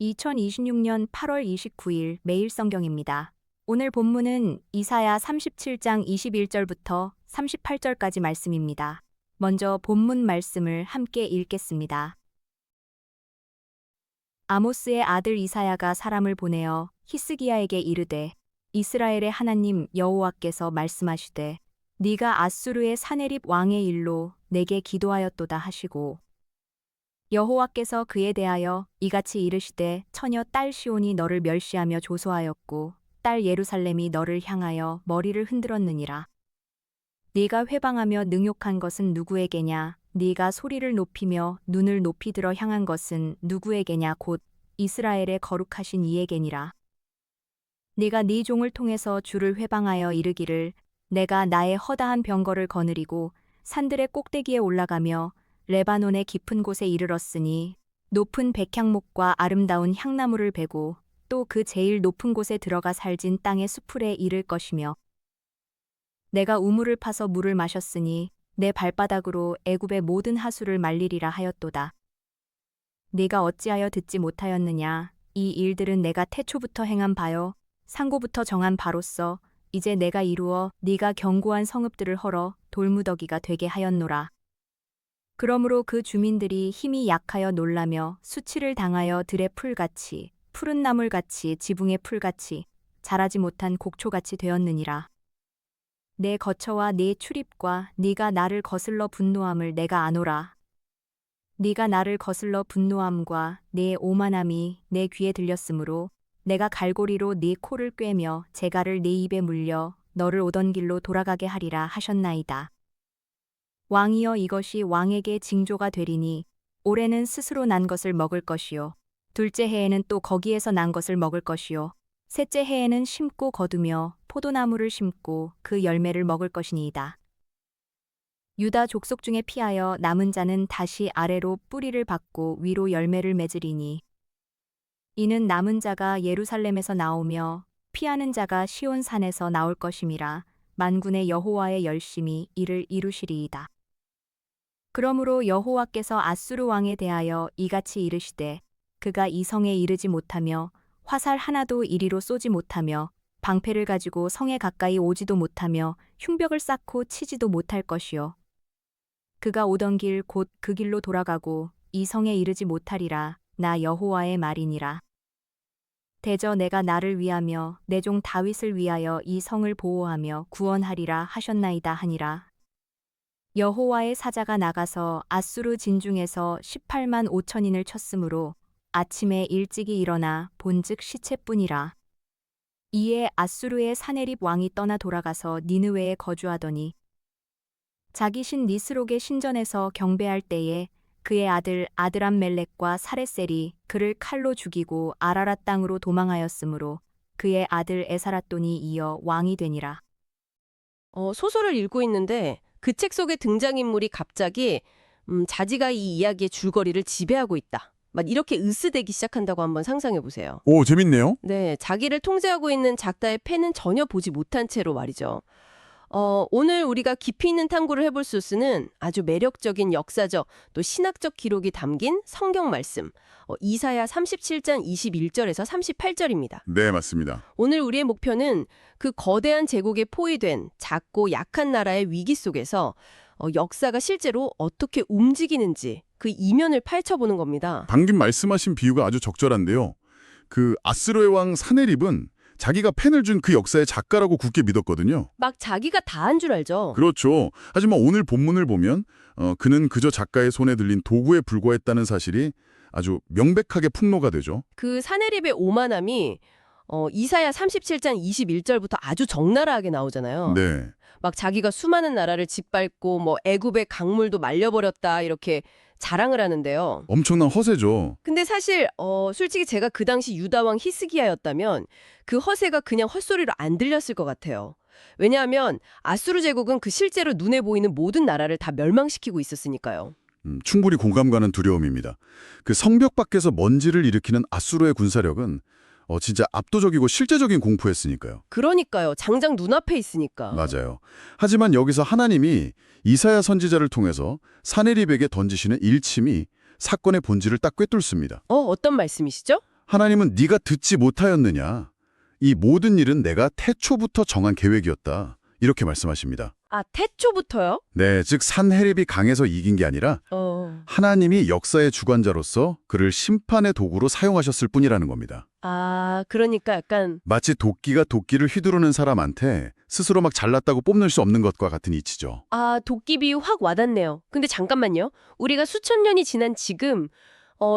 2026년 8월 29일 매일 성경입니다. 오늘 본문은 이사야 37장 21절부터 38절까지 말씀입니다. 먼저 본문 말씀을 함께 읽겠습니다. 아모스의 아들 이사야가 사람을 보내어 히스기야에게 이르되 이스라엘의 하나님 여호와께서 말씀하시되 네가 아수르의 사네립 왕의 일로 내게 기도하였도다 하시고 여호와께서 그에 대하여 이같이 이르시되 처녀 딸 시온이 너를 멸시하며 조소하였고 딸 예루살렘이 너를 향하여 머리를 흔들었느니라. 네가 회방하며 능욕한 것은 누구에게냐? 네가 소리를 높이며 눈을 높이 들어 향한 것은 누구에게냐? 곧 이스라엘의 거룩하신 이에게니라. 네가 네 종을 통해서 주를 회방하여 이르기를 내가 나의 허다한 병거를 거느리고 산들의 꼭대기에 올라가며 레바논의 깊은 곳에 이르렀으니 높은 백향목과 아름다운 향나무를 베고 또 그 제일 높은 곳에 들어가 살진 땅의 수풀에 이를 것이며 내가 우물을 파서 물을 마셨으니 내 발바닥으로 애굽의 모든 하수를 말리리라 하였도다. 네가 어찌하여 듣지 못하였느냐? 이 일들은 내가 태초부터 행한 바요 상고부터 정한 바로서 이제 내가 이루어 네가 견고한 성읍들을 헐어 돌무더기가 되게 하였노라. 그러므로 그 주민들이 힘이 약하여 놀라며 수치를 당하여 들의 풀같이 푸른 나물같이 지붕의 풀같이 자라지 못한 곡초같이 되었느니라. 내 거처와 내 출입과 네가 나를 거슬러 분노함을 내가 아노라. 네가 나를 거슬러 분노함과 내 오만함이 내 귀에 들렸으므로 내가 갈고리로 네 코를 꿰며 재갈을 네 입에 물려 너를 오던 길로 돌아가게 하리라 하셨나이다. 왕이여 이것이 왕에게 징조가 되리니 올해는 스스로 난 것을 먹을 것이요 둘째 해에는 또 거기에서 난 것을 먹을 것이요 셋째 해에는 심고 거두며 포도나무를 심고 그 열매를 먹을 것이니이다. 유다 족속 중에 피하여 남은 자는 다시 아래로 뿌리를 받고 위로 열매를 맺으리니 이는 남은 자가 예루살렘에서 나오며 피하는 자가 시온 산에서 나올 것임이라. 만군의 여호와의 열심이 이를 이루시리이다. 그러므로 여호와께서 아수르 왕에 대하여 이같이 이르시되 그가 이 성에 이르지 못하며 화살 하나도 이리로 쏘지 못하며 방패를 가지고 성에 가까이 오지도 못하며 흉벽을 쌓고 치지도 못할 것이요 그가 오던 길 곧 그 길로 돌아가고 이 성에 이르지 못하리라. 나 여호와의 말이니라. 대저 내가 나를 위하며 내 종 다윗을 위하여 이 성을 보호하며 구원하리라 하셨나이다 하니라. 여호와의 사자가 나가서 아수르 진중에서 18만 5천인을 쳤으므로 아침에 일찍이 일어나 본즉 시체뿐이라. 이에 아수르의 사네립 왕이 떠나 돌아가서 니느웨에 거주하더니 자기 신 니스록의 신전에서 경배할 때에 그의 아들 아드람멜렉과 사레셀이 그를 칼로 죽이고 아라랏 땅으로 도망하였으므로 그의 아들 에사라돈이 이어 왕이 되니라. 소설을 읽고 있는데 그 책 속의 등장인물이 갑자기 자지가 이 이야기의 줄거리를 지배하고 있다. 막 이렇게 으스대기 시작한다고 한번 상상해 보세요. 오, 재밌네요. 네, 자기를 통제하고 있는 작다의 패는 전혀 보지 못한 채로 말이죠. 오늘 우리가 깊이 있는 탐구를 해볼 소스는 아주 매력적인 역사적 또 신학적 기록이 담긴 성경 말씀 이사야 37장 21절에서 38절입니다. 네, 맞습니다. 오늘 우리의 목표는 그 거대한 제국에 포위된 작고 약한 나라의 위기 속에서 역사가 실제로 어떻게 움직이는지 그 이면을 파헤쳐보는 겁니다. 방금 말씀하신 비유가 아주 적절한데요. 그 아스로의 왕 사네립은 자기가 펜을 준 그 역사의 작가라고 굳게 믿었거든요. 막 자기가 다 한 줄 알죠. 그렇죠. 하지만 오늘 본문을 보면 그는 그저 작가의 손에 들린 도구에 불과했다는 사실이 아주 명백하게 폭로가 되죠. 그 사내립의 오만함이 이사야 37장 21절부터 아주 적나라하게 나오잖아요. 네. 막 자기가 수많은 나라를 짓밟고 뭐 애굽의 강물도 말려버렸다 이렇게 자랑을 하는데요. 엄청난 허세죠. 근데 사실 솔직히 제가 그 당시 유다 왕 히스기야였다면 그 허세가 그냥 헛소리로 안 들렸을 것 같아요. 왜냐하면 아수르 제국은 그 실제로 눈에 보이는 모든 나라를 다 멸망시키고 있었으니까요. 충분히 공감 가는 두려움입니다. 그 성벽 밖에서 먼지를 일으키는 아수르의 군사력은 진짜 압도적이고 실제적인 공포였으니까요. 그러니까요. 장장 눈앞에 있으니까. 맞아요. 하지만 여기서 하나님이 이사야 선지자를 통해서 사네립에게 던지시는 일침이 사건의 본질을 딱 꿰뚫습니다. 어떤 말씀이시죠? 하나님은 네가 듣지 못하였느냐? 이 모든 일은 내가 태초부터 정한 계획이었다. 이렇게 말씀하십니다. 아, 태초부터요? 네, 즉 산헤립이 강해서 이긴 게 아니라 하나님이 역사의 주관자로서 그를 심판의 도구로 사용하셨을 뿐이라는 겁니다. 아, 그러니까 약간 마치 도끼가 도끼를 휘두르는 사람한테 스스로 막 잘났다고 뽐낼 수 없는 것과 같은 이치죠. 아, 도끼 비유 확 와닿네요. 근데 잠깐만요. 우리가 수천 년이 지난 지금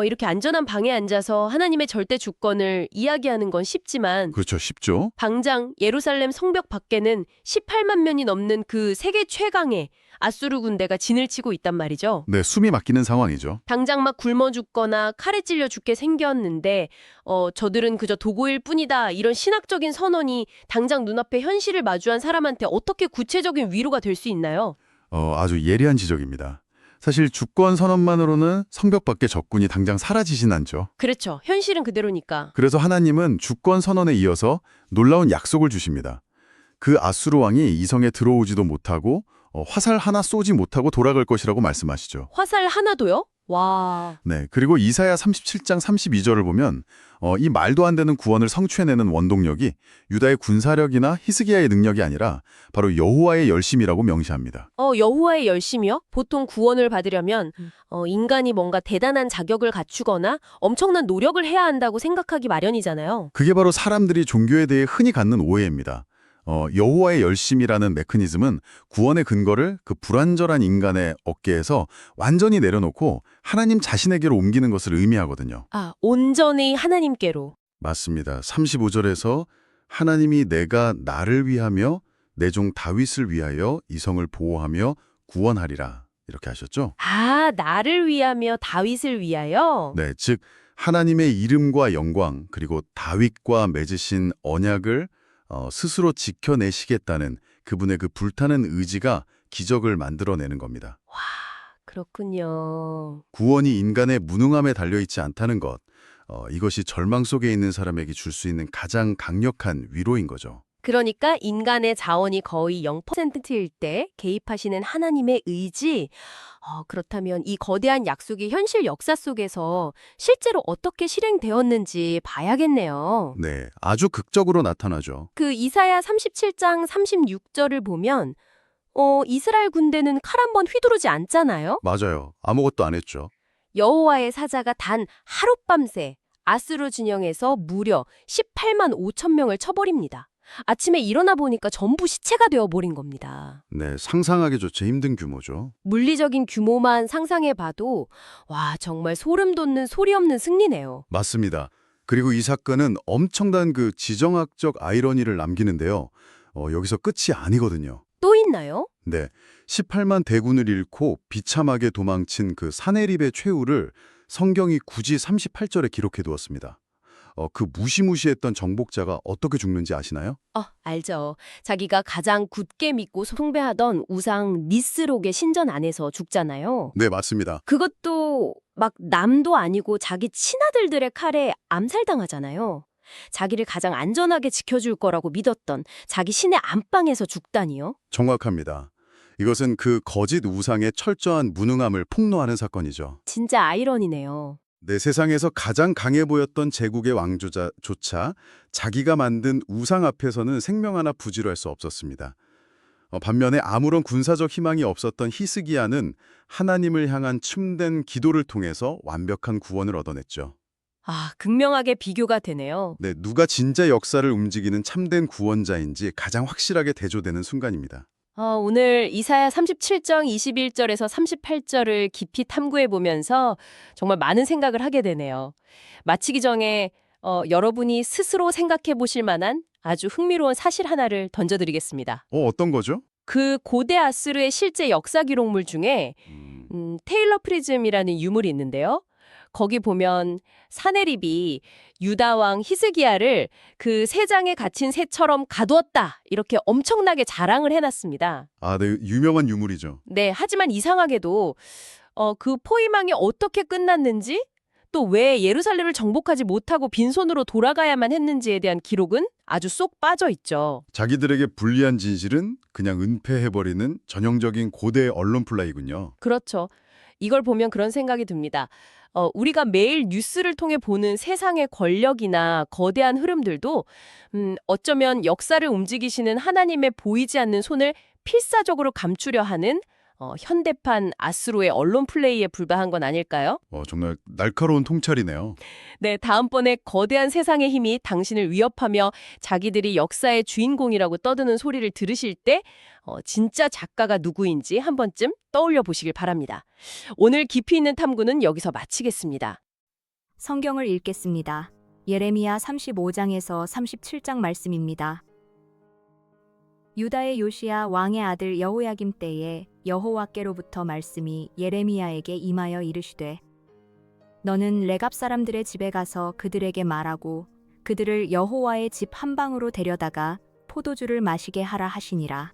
이렇게 안전한 방에 앉아서 하나님의 절대 주권을 이야기하는 건 쉽지만 그렇죠, 쉽죠? 당장 예루살렘 성벽 밖에는 18만 명이 넘는 그 세계 최강의 아수르 군대가 진을 치고 있단 말이죠. 네, 숨이 막히는 상황이죠. 당장 막 굶어 죽거나 칼에 찔려 죽게 생겼는데 저들은 그저 도구일 뿐이다. 이런 신학적인 선언이 당장 눈앞에 현실을 마주한 사람한테 어떻게 구체적인 위로가 될 수 있나요? 아주 예리한 지적입니다. 사실 주권 선언만으로는 성벽 밖의 적군이 당장 사라지진 않죠. 그렇죠. 현실은 그대로니까. 그래서 하나님은 주권 선언에 이어서 놀라운 약속을 주십니다. 그 아수르 왕이 이 성에 들어오지도 못하고 화살 하나 쏘지 못하고 돌아갈 것이라고 말씀하시죠. 화살 하나도요? 와. 네, 그리고 이사야 37장 32절을 보면 이 말도 안 되는 구원을 성취해내는 원동력이 유다의 군사력이나 히스기야의 능력이 아니라 바로 여호와의 열심이라고 명시합니다. 여호와의 열심이요? 보통 구원을 받으려면 인간이 뭔가 대단한 자격을 갖추거나 엄청난 노력을 해야 한다고 생각하기 마련이잖아요. 그게 바로 사람들이 종교에 대해 흔히 갖는 오해입니다. 여호와의 열심이라는 메커니즘은 구원의 근거를 그 불완전한 인간의 어깨에서 완전히 내려놓고 하나님 자신에게로 옮기는 것을 의미하거든요. 아, 온전히 하나님께로. 맞습니다. 35절에서 하나님이 내가 나를 위하며 내 종 다윗을 위하여 이 성을 보호하며 구원하리라 이렇게 하셨죠? 아, 나를 위하며 다윗을 위하여? 네, 즉 하나님의 이름과 영광 그리고 다윗과 맺으신 언약을 스스로 지켜내시겠다는 그분의 그 불타는 의지가 기적을 만들어내는 겁니다. 와, 그렇군요. 구원이 인간의 무능함에 달려있지 않다는 것, 이것이 절망 속에 있는 사람에게 줄 수 있는 가장 강력한 위로인 거죠. 그러니까 인간의 자원이 거의 0%일 때 개입하시는 하나님의 의지, 그렇다면 이 거대한 약속이 현실 역사 속에서 실제로 어떻게 실행되었는지 봐야겠네요. 네, 아주 극적으로 나타나죠. 그 이사야 37장 36절을 보면 이스라엘 군대는 칼 한 번 휘두르지 않잖아요. 맞아요. 아무것도 안 했죠. 여호와의 사자가 단 하룻밤새 아수르 진영에서 무려 18만 5천 명을 쳐버립니다. 아침에 일어나 보니까 전부 시체가 되어버린 겁니다. 네, 상상하기조차 힘든 규모죠. 물리적인 규모만 상상해봐도 와, 정말 소름 돋는 소리 없는 승리네요. 맞습니다. 그리고 이 사건은 엄청난 그 지정학적 아이러니를 남기는데요. 여기서 끝이 아니거든요. 또 있나요? 네, 18만 대군을 잃고 비참하게 도망친 그 사네립의 최후를 성경이 굳이 38절에 기록해 두었습니다. 그 무시무시했던 정복자가 어떻게 죽는지 아시나요? 알죠. 자기가 가장 굳게 믿고 숭배하던 우상 니스록의 신전 안에서 죽잖아요. 네, 맞습니다. 그것도 막 남도 아니고 자기 친아들들의 칼에 암살당하잖아요. 자기를 가장 안전하게 지켜줄 거라고 믿었던 자기 신의 안방에서 죽다니요. 정확합니다. 이것은 그 거짓 우상의 철저한 무능함을 폭로하는 사건이죠. 진짜 아이러니네요. 네, 세상에서 가장 강해 보였던 제국의 왕조차 자기가 만든 우상 앞에서는 생명 하나 부지런할 수 없었습니다. 반면에 아무런 군사적 희망이 없었던 히스기야는 하나님을 향한 춤된 기도를 통해서 완벽한 구원을 얻어냈죠. 아, 극명하게 비교가 되네요. 네, 누가 진짜 역사를 움직이는 참된 구원자인지 가장 확실하게 대조되는 순간입니다. 오늘 이사야 37장 21절에서 38절을 깊이 탐구해 보면서 정말 많은 생각을 하게 되네요. 마치기 전에 여러분이 스스로 생각해 보실 만한 아주 흥미로운 사실 하나를 던져드리겠습니다. 어떤 거죠? 그 고대 아수르의 실제 역사 기록물 중에 테일러 프리즘이라는 유물이 있는데요. 거기 보면 사네립이 유다 왕 히스기야를 그 새장에 갇힌 새처럼 가두었다. 이렇게 엄청나게 자랑을 해놨습니다. 아, 네, 유명한 유물이죠. 네, 하지만 이상하게도 그 포위망이 어떻게 끝났는지 또 왜 예루살렘을 정복하지 못하고 빈손으로 돌아가야만 했는지에 대한 기록은 아주 쏙 빠져 있죠. 자기들에게 불리한 진실은 그냥 은폐해버리는 전형적인 고대 언론 플라이군요. 그렇죠. 이걸 보면 그런 생각이 듭니다. 우리가 매일 뉴스를 통해 보는 세상의 권력이나 거대한 흐름들도 어쩌면 역사를 움직이시는 하나님의 보이지 않는 손을 필사적으로 감추려 하는 현대판 아수르의 언론 플레이에 불과한 건 아닐까요? 정말 날카로운 통찰이네요. 네, 다음번에 거대한 세상의 힘이 당신을 위협하며 자기들이 역사의 주인공이라고 떠드는 소리를 들으실 때 진짜 작가가 누구인지 한 번쯤 떠올려 보시길 바랍니다. 오늘 깊이 있는 탐구는 여기서 마치겠습니다. 성경을 읽겠습니다. 예레미야 35장에서 37장 말씀입니다. 유다의 요시야 왕의 아들 여호야김 때에 여호와께로부터 말씀이 예레미야에게 임하여 이르시되 너는 레갑 사람들의 집에 가서 그들에게 말하고 그들을 여호와의 집 한방으로 데려다가 포도주를 마시게 하라 하시니라.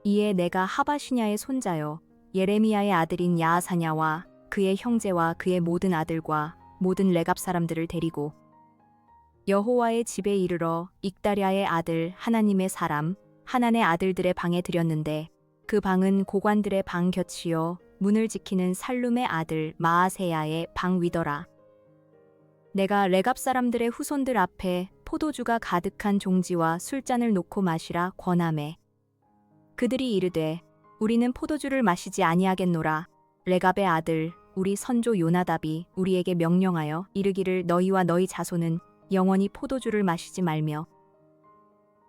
이에 내가 하바시냐의 손자요 예레미야의 아들인 야하사냐와 그의 형제와 그의 모든 아들과 모든 레갑 사람들을 데리고 여호와의 집에 이르러 익다랴의 아들 하나님의 사람 하난의 아들들의 방에 들였는데 그 방은 고관들의 방 곁이요 문을 지키는 살룸의 아들 마아세야의 방 위더라. 내가 레갑 사람들의 후손들 앞에 포도주가 가득한 종지와 술잔을 놓고 마시라 권하매 그들이 이르되 우리는 포도주를 마시지 아니하겠노라. 레갑의 아들 우리 선조 요나답이 우리에게 명령하여 이르기를 너희와 너희 자손은 영원히 포도주를 마시지 말며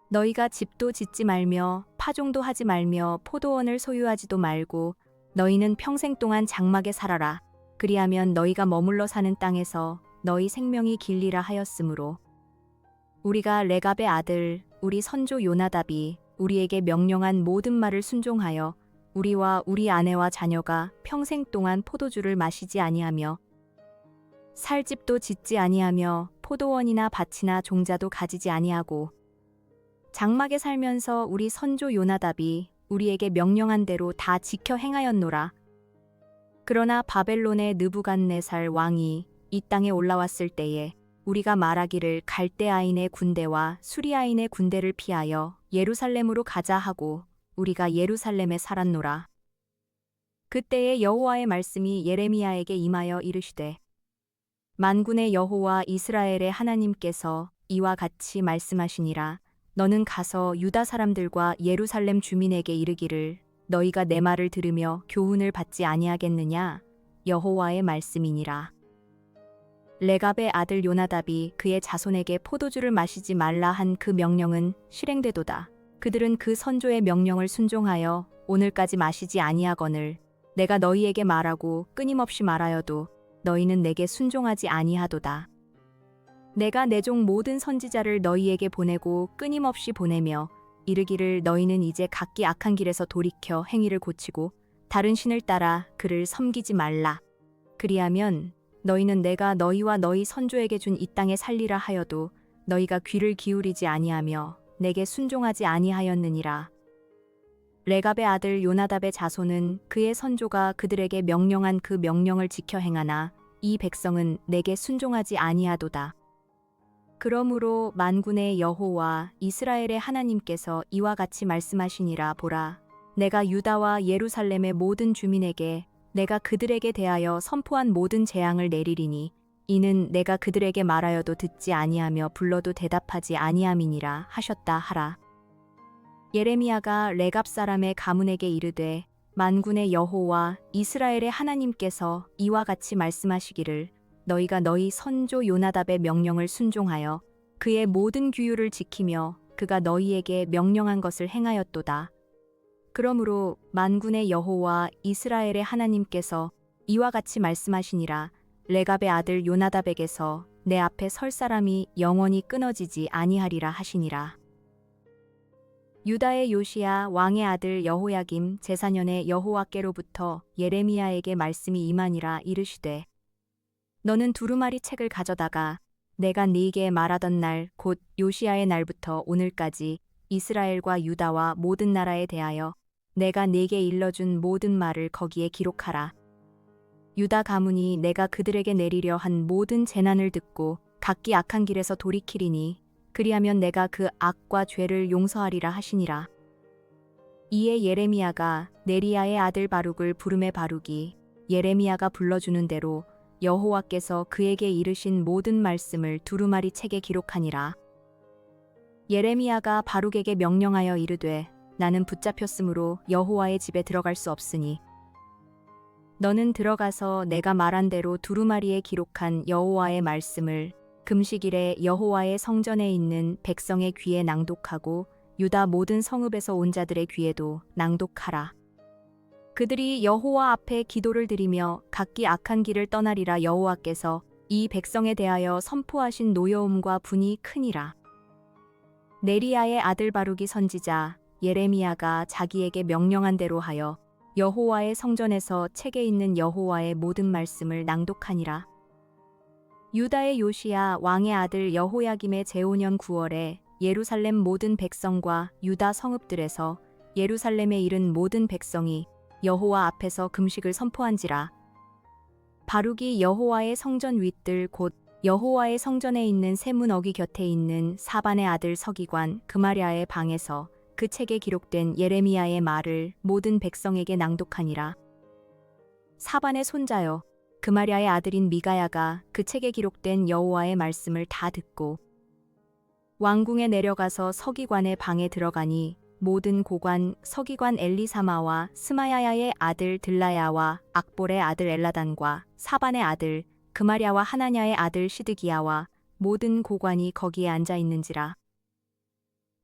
너희가 집도 짓지 말며 파종도 하지 말며 포도원을 소유하지도 말고 너희는 평생 동안 장막에 살아라. 그리하면 너희가 머물러 사는 땅에서 너희 생명이 길리라 하였으므로 우리가 레갑의 아들 우리 선조 요나답이 우리에게 명령한 모든 말을 순종하여 우리와 우리 아내와 자녀가 평생 동안 포도주를 마시지 아니하며 살 집도 짓지 아니하며 포도원이나 밭이나 종자도 가지지 아니하고 장막에 살면서 우리 선조 요나답이 우리에게 명령한 대로 다 지켜 행하였노라. 그러나 바벨론의 느부갓네살 왕이 이 땅에 올라왔을 때에 우리가 말하기를 갈대아인의 군대와 수리아인의 군대를 피하여 예루살렘으로 가자 하고 우리가 예루살렘에 살았노라. 그때에 여호와의 말씀이 예레미야에게 임하여 이르시되 만군의 여호와 이스라엘의 하나님께서 이와 같이 말씀하시니라. 너는 가서 유다 사람들과 예루살렘 주민에게 이르기를 너희가 내 말을 들으며 교훈을 받지 아니하겠느냐? 여호와의 말씀이니라. 레갑의 아들 요나답이 그의 자손에게 포도주를 마시지 말라 한 그 명령은 실행되도다. 그들은 그 선조의 명령을 순종하여 오늘까지 마시지 아니하거늘 내가 너희에게 말하고 끊임없이 말하여도 너희는 내게 순종하지 아니하도다. 내가 내 종 모든 선지자를 너희에게 보내고 끊임없이 보내며 이르기를 너희는 이제 각기 악한 길에서 돌이켜 행위를 고치고 다른 신을 따라 그를 섬기지 말라. 그리하면 너희는 내가 너희와 너희 선조에게 준 이 땅에 살리라 하여도 너희가 귀를 기울이지 아니하며 내게 순종하지 아니하였느니라. 레갑의 아들 요나답의 자손은 그의 선조가 그들에게 명령한 그 명령을 지켜 행하나 이 백성은 내게 순종하지 아니하도다. 그러므로 만군의 여호와 이스라엘의 하나님께서 이와 같이 말씀하시니라. 보라, 내가 유다와 예루살렘의 모든 주민에게 내가 그들에게 대하여 선포한 모든 재앙을 내리리니 이는 내가 그들에게 말하여도 듣지 아니하며 불러도 대답하지 아니함이니라 하셨다 하라. 예레미야가 레갑 사람의 가문에게 이르되 만군의 여호와 이스라엘의 하나님께서 이와 같이 말씀하시기를 너희가 너희 선조 요나답의 명령을 순종하여 그의 모든 규율을 지키며 그가 너희에게 명령한 것을 행하였도다. 그러므로 만군의 여호와 이스라엘의 하나님께서 이와 같이 말씀하시니라. 레갑의 아들 요나답에게서 내 앞에 설 사람이 영원히 끊어지지 아니하리라 하시니라. 유다의 요시야 왕의 아들 여호야김 제4년에 여호와께로부터 예레미야에게 말씀이 임하니라. 이르시되 너는 두루마리 책을 가져다가 내가 네게 말하던 날 곧 요시야의 날부터 오늘까지 이스라엘과 유다와 모든 나라에 대하여 내가 네게 일러준 모든 말을 거기에 기록하라. 유다 가문이 내가 그들에게 내리려 한 모든 재난을 듣고 각기 악한 길에서 돌이키리니 그리하면 내가 그 악과 죄를 용서하리라 하시니라. 이에 예레미야가 네리야의 아들 바룩을 부르매 바룩이 예레미야가 불러주는 대로 여호와께서 그에게 이르신 모든 말씀을 두루마리 책에 기록하니라. 예레미야가 바룩에게 명령하여 이르되 나는 붙잡혔으므로 여호와의 집에 들어갈 수 없으니 너는 들어가서 내가 말한 대로 두루마리에 기록한 여호와의 말씀을 금식일에 여호와의 성전에 있는 백성의 귀에 낭독하고 유다 모든 성읍에서 온 자들의 귀에도 낭독하라. 그들이 여호와 앞에 기도를 드리며 각기 악한 길을 떠나리라. 여호와께서 이 백성에 대하여 선포하신 노여움과 분이 크니라. 네리야의 아들 바룩이 선지자 예레미야가 자기에게 명령한 대로 하여 여호와의 성전에서 책에 있는 여호와의 모든 말씀을 낭독하니라. 유다의 요시야 왕의 아들 여호야김의 제5년 9월에 예루살렘 모든 백성과 유다 성읍들에서 예루살렘에 이른 모든 백성이 여호와 앞에서 금식을 선포한지라. 바룩이 여호와의 성전 윗들 곧 여호와의 성전에 있는 세문 어귀 곁에 있는 사반의 아들 서기관 그마랴의 방에서 그 책에 기록된 예레미야의 말을 모든 백성에게 낭독하니라. 사반의 손자여 그마랴의 아들인 미가야가 그 책에 기록된 여호와의 말씀을 다 듣고 왕궁에 내려가서 서기관의 방에 들어가니 모든 고관 서기관 엘리사마와 스마야야의 아들 들라야와 악볼의 아들 엘라단과 사반의 아들 그마랴와 하나냐의 아들 시드기야와 모든 고관이 거기에 앉아 있는지라.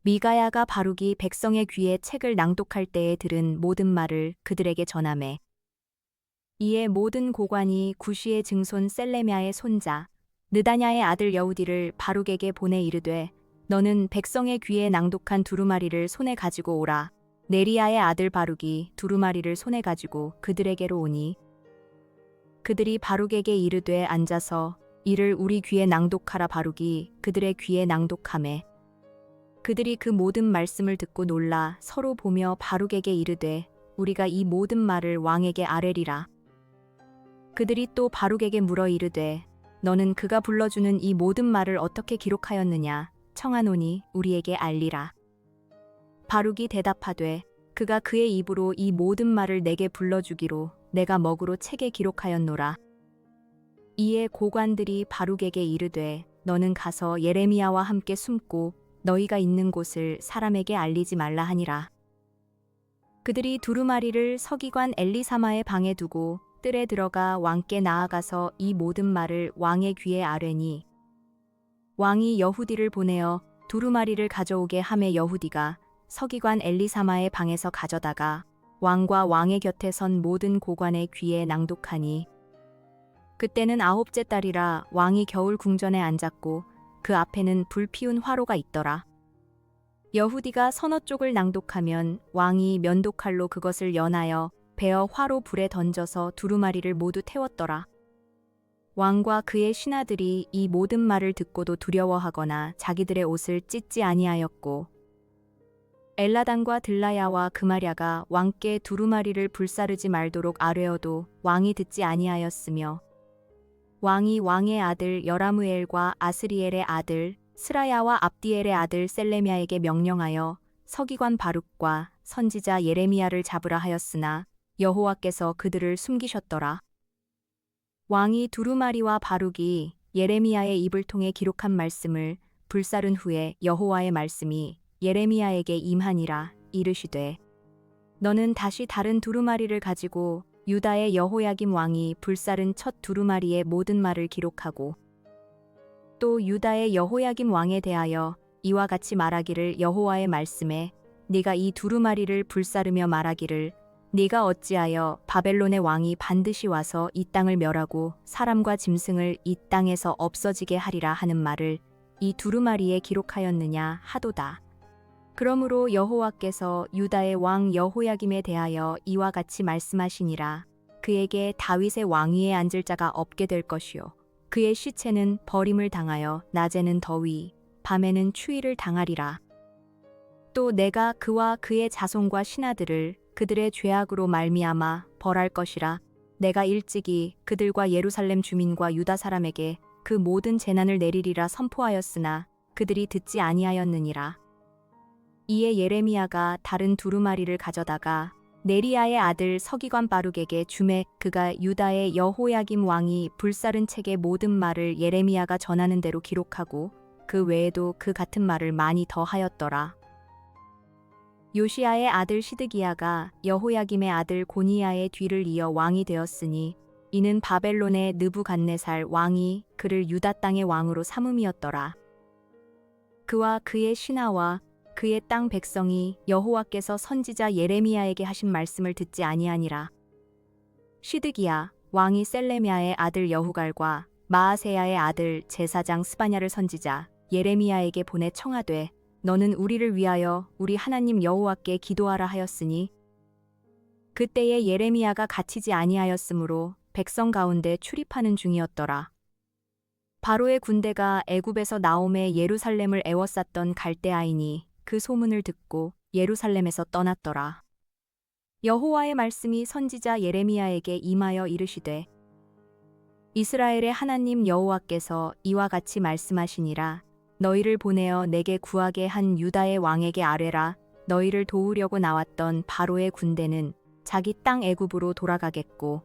미가야가 바룩이 백성의 귀에 책을 낭독할 때에 들은 모든 말을 그들에게 전하매 이에 모든 고관이 구시의 증손 셀레미야의 손자 느다냐의 아들 여우디를 바룩에게 보내 이르되 너는 백성의 귀에 낭독한 두루마리를 손에 가지고 오라. 네리야의 아들 바룩이 두루마리를 손에 가지고 그들에게로 오니 그들이 바룩에게 이르되 앉아서 이를 우리 귀에 낭독하라. 바룩이 그들의 귀에 낭독하매 그들이 그 모든 말씀을 듣고 놀라 서로 보며 바룩에게 이르되 우리가 이 모든 말을 왕에게 아뢰리라. 그들이 또 바룩에게 물어 이르되 너는 그가 불러주는 이 모든 말을 어떻게 기록하였느냐 청하노니 우리에게 알리라. 바룩이 대답하되 그가 그의 입으로 이 모든 말을 내게 불러주기로 내가 먹으로 책에 기록하였노라. 이에 고관들이 바룩에게 이르되 너는 가서 예레미야와 함께 숨고 너희가 있는 곳을 사람에게 알리지 말라 하니라. 그들이 두루마리를 서기관 엘리사마의 방에 두고 뜰에 들어가 왕께 나아가서 이 모든 말을 왕의 귀에 아뢰니 왕이 여후디를 보내어 두루마리를 가져오게 하매 여후디가 서기관 엘리사마의 방에서 가져다가 왕과 왕의 곁에 선 모든 고관의 귀에 낭독하니 그때는 9째 달이라 왕이 겨울 궁전에 앉았고 그 앞에는 불 피운 화로가 있더라. 여후디가 서너 쪽을 낭독하면 왕이 면도칼로 그것을 연하여 베어 화로 불에 던져서 두루마리를 모두 태웠더라. 왕과 그의 신하들이 이 모든 말을 듣고도 두려워하거나 자기들의 옷을 찢지 아니하였고 엘라단과 들라야와 그마랴가 왕께 두루마리를 불사르지 말도록 아뢰어도 왕이 듣지 아니하였으며 왕이 왕의 아들 여라무엘과 아스리엘의 아들 스라야와 압디엘의 아들 셀레미야에게 명령하여 서기관 바룩과 선지자 예레미야를 잡으라 하였으나 여호와께서 그들을 숨기셨더라. 왕이 두루마리와 바룩이 예레미야의 입을 통해 기록한 말씀을 불사른 후에 여호와의 말씀이 예레미야에게 임하니라. 이르시되 너는 다시 다른 두루마리를 가지고 유다의 여호야김 왕이 불사른 첫 두루마리의 모든 말을 기록하고 또 유다의 여호야김 왕에 대하여 이와 같이 말하기를 여호와의 말씀에 네가 이 두루마리를 불사르며 말하기를 네가 어찌하여 바벨론의 왕이 반드시 와서 이 땅을 멸하고 사람과 짐승을 이 땅에서 없어지게 하리라 하는 말을 이 두루마리에 기록하였느냐 하도다. 그러므로 여호와께서 유다의 왕 여호야김에 대하여 이와 같이 말씀하시니라. 그에게 다윗의 왕위에 앉을 자가 없게 될 것이요 그의 시체는 버림을 당하여 낮에는 더위 밤에는 추위를 당하리라. 또 내가 그와 그의 자손과 신하들을 그들의 죄악으로 말미암아 벌할 것이라. 내가 일찍이 그들과 예루살렘 주민과 유다 사람에게 그 모든 재난을 내리리라 선포하였으나 그들이 듣지 아니하였느니라. 이에 예레미야가 다른 두루마리를 가져다가 네리야의 아들 서기관 바룩에게 주매 그가 유다의 여호야김 왕이 불사른 책의 모든 말을 예레미야가 전하는 대로 기록하고 그 외에도 그 같은 말을 많이 더 하였더라. 요시야의 아들 시드기야가 여호야김의 아들 고니야의 뒤를 이어 왕이 되었으니 이는 바벨론의 느부갓네살 왕이 그를 유다 땅의 왕으로 삼음이었더라. 그와 그의 신하와 그의 땅 백성이 여호와께서 선지자 예레미야에게 하신 말씀을 듣지 아니하니라. 시드기야 왕이 셀레미야의 아들 여후갈과 마아세야의 아들 제사장 스바냐를 선지자 예레미야에게 보내 청하되 너는 우리를 위하여 우리 하나님 여호와께 기도하라 하였으니 그때에 예레미야가 갇히지 아니하였으므로 백성 가운데 출입하는 중이었더라. 바로의 군대가 애굽에서 나옴에 예루살렘을 에워쌌던 갈대아인이 그 소문을 듣고 예루살렘에서 떠났더라. 여호와의 말씀이 선지자 예레미야에게 임하여 이르시되 이스라엘의 하나님 여호와께서 이와 같이 말씀하시니라. 너희를 보내어 내게 구하게 한 유다의 왕에게 아뢰라. 너희를 도우려고 나왔던 바로의 군대는 자기 땅 애굽으로 돌아가겠고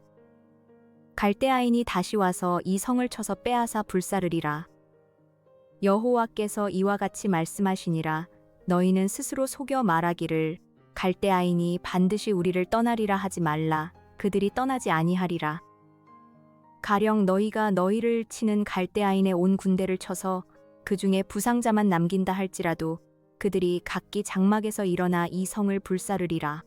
갈대아인이 다시 와서 이 성을 쳐서 빼앗아 불사르리라. 여호와께서 이와 같이 말씀하시니라. 너희는 스스로 속여 말하기를 갈대아인이 반드시 우리를 떠나리라 하지 말라. 그들이 떠나지 아니하리라. 가령 너희가 너희를 치는 갈대아인의 온 군대를 쳐서 그 중에 부상자만 남긴다 할지라도 그들이 각기 장막에서 일어나 이 성을 불사르리라.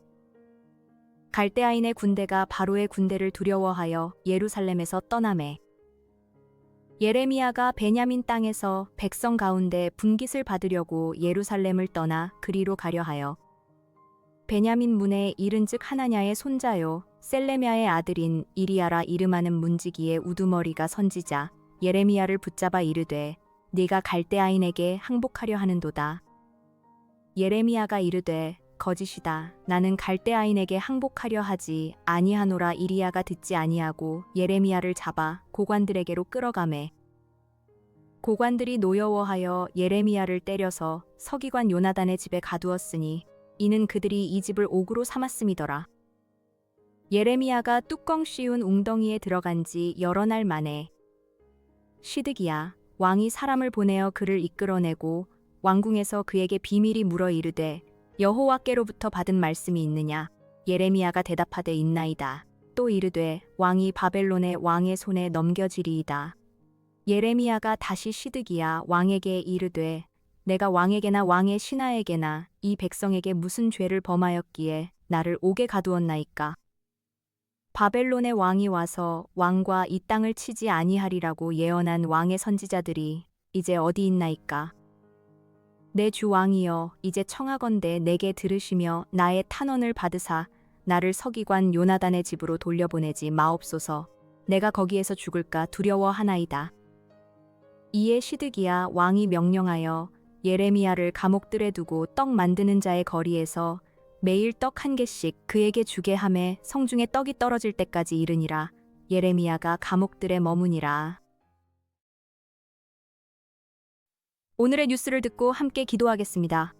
갈대아인의 군대가 바로의 군대를 두려워하여 예루살렘에서 떠나매 예레미야가 베냐민 땅에서 백성 가운데 분깃을 받으려고 예루살렘을 떠나 그리로 가려 하여 베냐민 문에 이른즉 하나냐의 손자요 셀레미야의 아들인 이리야라 이름하는 문지기의 우두머리가 선지자 예레미야를 붙잡아 이르되 네가 갈대아인에게 항복하려 하는도다. 예레미야가 이르되 거짓이다. 나는 갈대아인에게 항복하려 하지 아니하노라. 이리야가 듣지 아니하고 예레미야를 잡아 고관들에게로 끌어가매 고관들이 노여워하여 예레미야를 때려서 서기관 요나단의 집에 가두었으니 이는 그들이 이 집을 옥으로 삼았음이더라. 예레미야가 뚜껑 씌운 웅덩이에 들어간 지 여러 날 만에 시드기야 왕이 사람을 보내어 그를 이끌어내고 왕궁에서 그에게 비밀이 물어 이르되 여호와께로부터 받은 말씀이 있느냐? 예레미야가 대답하되 있나이다. 또 이르되 왕이 바벨론의 왕의 손에 넘겨지리이다. 예레미야가 다시 시드기야 왕에게 이르되 내가 왕에게나 왕의 신하에게나 이 백성에게 무슨 죄를 범하였기에 나를 옥에 가두었나이까? 바벨론의 왕이 와서 왕과 이 땅을 치지 아니하리라고 예언한 왕의 선지자들이 이제 어디 있나이까? 내 주 왕이여 이제 청하건대 내게 들으시며 나의 탄원을 받으사 나를 서기관 요나단의 집으로 돌려보내지 마옵소서. 내가 거기에서 죽을까 두려워하나이다. 이에 시드기야 왕이 명령하여 예레미야를 감옥들에 두고 떡 만드는 자의 거리에서 매일 떡 한 개씩 그에게 주게 하매 성중에 떡이 떨어질 때까지 이르니라. 예레미야가 감옥들에 머무니라. 오늘의 뉴스를 듣고 함께 기도하겠습니다.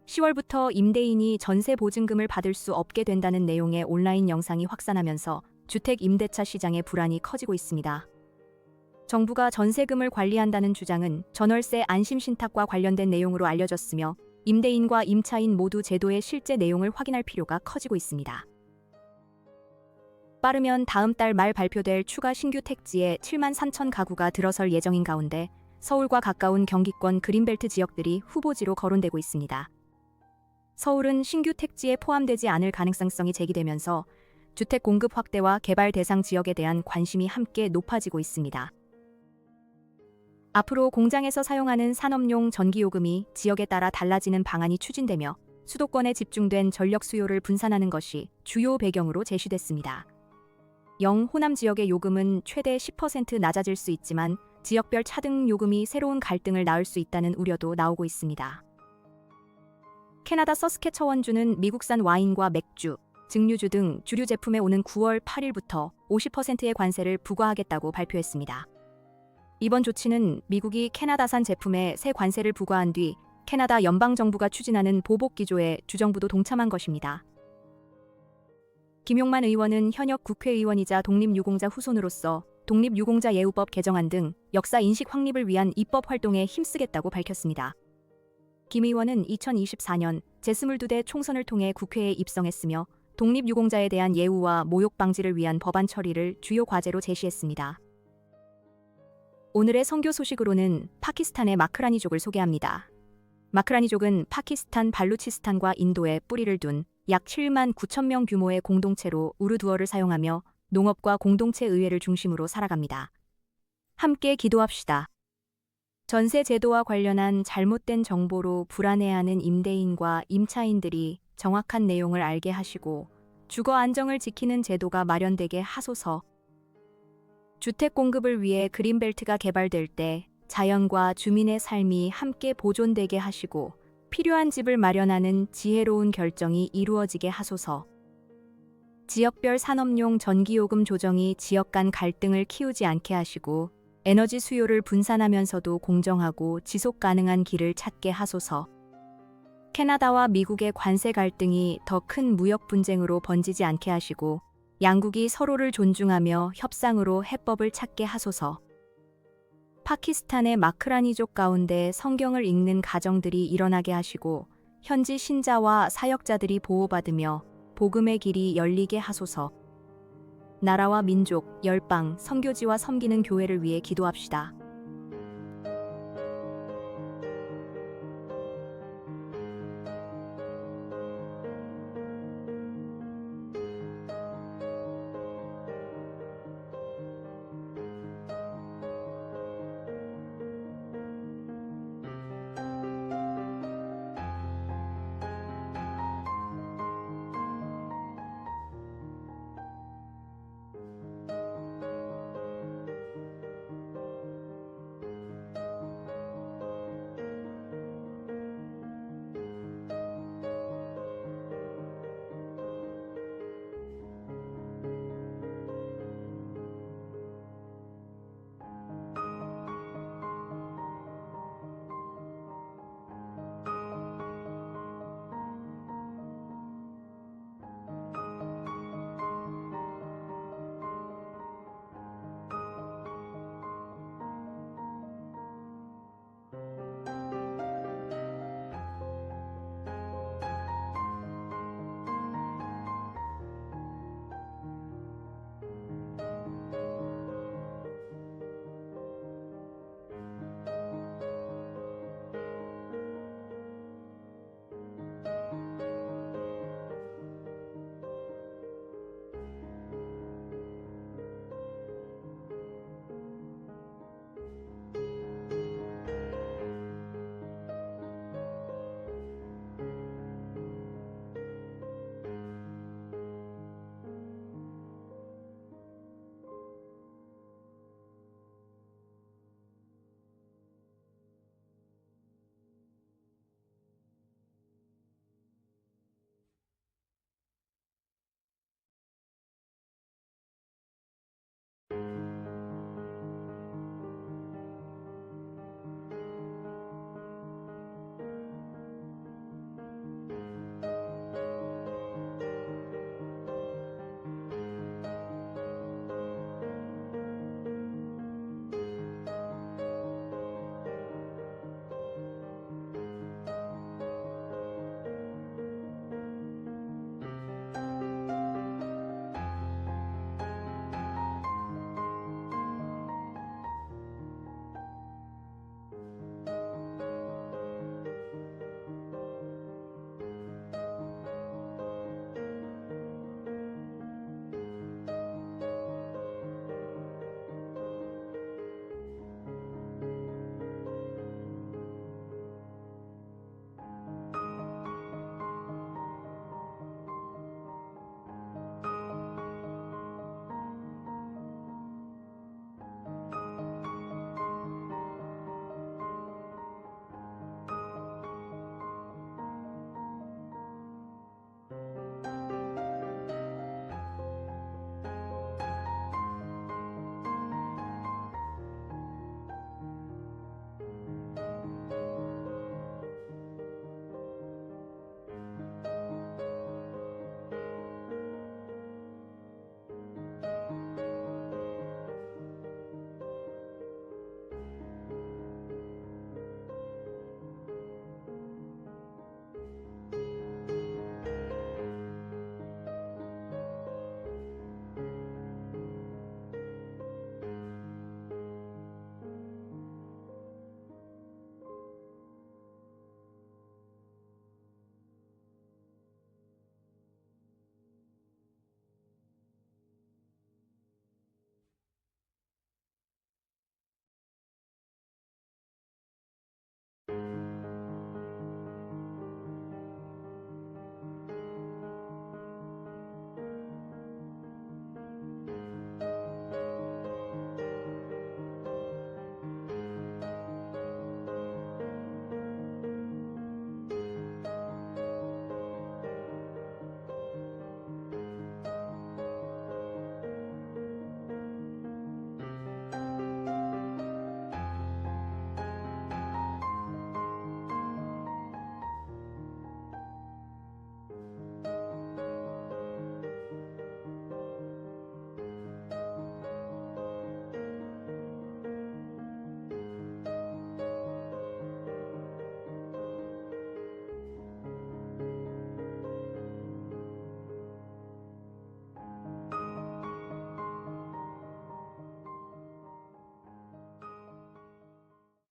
10월부터 임대인이 전세 보증금을 받을 수 없게 된다는 내용의 온라인 영상이 확산하면서 주택 임대차 시장의 불안이 커지고 있습니다. 정부가 전세금을 관리한다는 주장은 전월세 안심신탁과 관련된 내용으로 알려졌으며 임대인과 임차인 모두 제도의 실제 내용을 확인할 필요가 커지고 있습니다. 빠르면 다음 달 말 발표될 추가 신규 택지에 7만 3천 가구가 들어설 예정인 가운데 서울과 가까운 경기권 그린벨트 지역들이 후보지로 거론되고 있습니다. 서울은 신규 택지에 포함되지 않을 가능성이 제기되면서 주택 공급 확대와 개발 대상 지역에 대한 관심이 함께 높아지고 있습니다. 앞으로 공장에서 사용하는 산업용 전기요금이 지역에 따라 달라지는 방안이 추진되며 수도권에 집중된 전력 수요를 분산하는 것이 주요 배경으로 제시됐습니다. 호남 지역의 요금은 최대 10% 낮아질 수 있지만 지역별 차등 요금이 새로운 갈등을 낳을 수 있다는 우려도 나오고 있습니다. 캐나다 서스케처원주는 미국산 와인과 맥주, 증류주 등 주류 제품에 오는 9월 8일부터 50%의 관세를 부과하겠다고 발표했습니다. 이번 조치는 미국이 캐나다산 제품에 새 관세를 부과한 뒤 캐나다 연방정부가 추진하는 보복기조에 주정부도 동참한 것입니다. 김용만 의원은 현역 국회의원이자 독립유공자 후손으로서 독립유공자 예우법 개정안 등 역사 인식 확립을 위한 입법 활동에 힘쓰겠다고 밝혔습니다. 김 의원은 2024년 제22대 총선을 통해 국회에 입성했으며 독립유공자에 대한 예우와 모욕 방지를 위한 법안 처리를 주요 과제로 제시했습니다. 오늘의 선교 소식으로는 파키스탄의 마크라니족을 소개합니다. 마크라니족은 파키스탄 발루치스탄과 인도에 뿌리를 둔 약 7만 9천 명 규모의 공동체로 우르두어를 사용하며 농업과 공동체 의회를 중심으로 살아갑니다. 함께 기도합시다. 전세 제도와 관련한 잘못된 정보로 불안해하는 임대인과 임차인들이 정확한 내용을 알게 하시고 주거 안정을 지키는 제도가 마련되게 하소서. 주택 공급을 위해 그린벨트가 개발될 때 자연과 주민의 삶이 함께 보존되게 하시고 필요한 집을 마련하는 지혜로운 결정이 이루어지게 하소서. 지역별 산업용 전기요금 조정이 지역 간 갈등을 키우지 않게 하시고 에너지 수요를 분산하면서도 공정하고 지속 가능한 길을 찾게 하소서. 캐나다와 미국의 관세 갈등이 더 큰 무역 분쟁으로 번지지 않게 하시고 양국이 서로를 존중하며 협상으로 해법을 찾게 하소서. 파키스탄의 마크라니족 가운데 성경을 읽는 가정들이 일어나게 하시고 현지 신자와 사역자들이 보호받으며 복음의 길이 열리게 하소서. 나라와 민족, 열방, 선교지와 섬기는 교회를 위해 기도합시다.